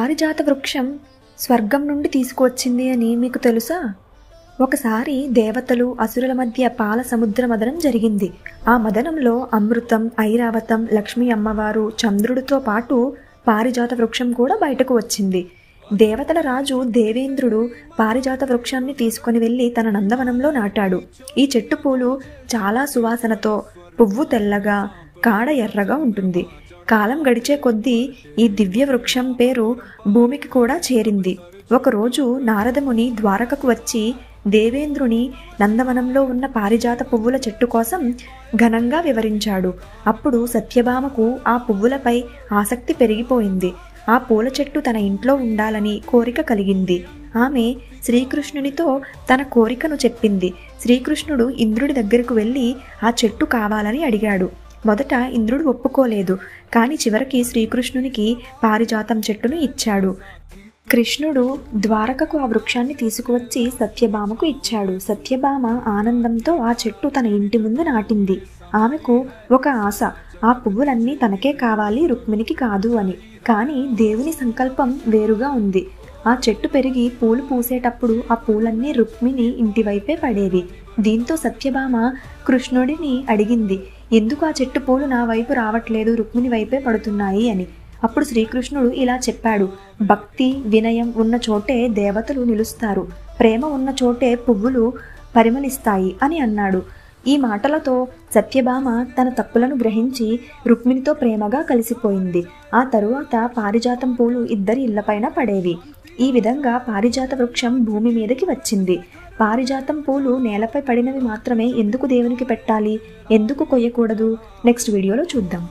పారిజాత వృక్షం స్వర్గం నుండి తీసుకువచ్చింది అని మీకు తెలుసా? ఒకసారి దేవతలు అసురుల మధ్య పాల సముద్ర మదనం జరిగింది. ఆ మదనంలో అమృతం, ఐరావతం, లక్ష్మీ అమ్మవారు, చంద్రుడితో పాటు పారిజాత వృక్షం కూడా బయటకు వచ్చింది. దేవతల రాజు దేవేంద్రుడు పారిజాత వృక్షాన్ని తీసుకుని వెళ్ళి తన నందవనంలో నాటాడు. ఈ చెట్టు పూలు చాలా సువాసనతో, పువ్వు తెల్లగా, కాడ ఎర్రగా ఉంటుంది. కాలం గడిచే కొద్దీ ఈ దివ్య వృక్షం పేరు భూమికి కూడా చేరింది. ఒకరోజు నారదముని ద్వారకకు వచ్చి దేవేంద్రుని నందవనంలో ఉన్న పారిజాత పువ్వుల చెట్టు కోసం ఘనంగా వివరించాడు. అప్పుడు సత్యభామకు ఆ పువ్వులపై ఆసక్తి పెరిగిపోయింది. ఆ పూల చెట్టు తన ఇంట్లో ఉండాలని కోరిక కలిగింది. ఆమె శ్రీకృష్ణునితో తన కోరికను చెప్పింది. శ్రీకృష్ణుడు ఇంద్రుడి దగ్గరకు వెళ్ళి ఆ చెట్టు కావాలని అడిగాడు. మొదట ఇంద్రుడు ఒప్పుకోలేదు. కానీ చివరికి శ్రీకృష్ణునికి పారిజాతం చెట్టును ఇచ్చాడు. కృష్ణుడు ద్వారకకు ఆ వృక్షాన్ని తీసుకువచ్చి సత్యభామకు ఇచ్చాడు. సత్యభామ ఆనందంతో ఆ చెట్టు తన ఇంటి ముందు నాటింది. ఆమెకు ఒక ఆశ, ఆ పువ్వులన్నీ తనకే కావాలి, రుక్మిణికి కాదు అని. కానీ దేవుని సంకల్పం వేరుగా ఉంది. ఆ చెట్టు పెరిగి పూలు పూసేటప్పుడు ఆ పూలన్నీ రుక్మిణి ఇంటివైపే పడేవి. దీంతో సత్యభామ కృష్ణుడిని అడిగింది, ఎందుకు ఆ చెట్టు పూలు నా వైపు రావట్లేదు, రుక్మిణి వైపే పడుతున్నాయి అని. అప్పుడు శ్రీకృష్ణుడు ఇలా చెప్పాడు, భక్తి, వినయం ఉన్న చోటే దేవతలు నిలుస్తారు, ప్రేమ ఉన్న చోటే పువ్వులు పరిమళిస్తాయి అని అన్నాడు. ఈ మాటలతో సత్యభామ తన తప్పులను గ్రహించి రుక్మిణితో ప్రేమగా కలిసిపోయింది. ఆ తరువాత పారిజాతం పూలు ఇద్దరి ఇళ్లపైన పడేవి. ఈ విధంగా పారిజాత వృక్షం భూమి మీదకి వచ్చింది. పారిజాతం పూలు నేలపై పడినవి మాత్రమే ఎందుకు దేవునికి పెట్టాలి, ఎందుకు కొయ్యకూడదు? నెక్స్ట్ వీడియోలో చూద్దాం.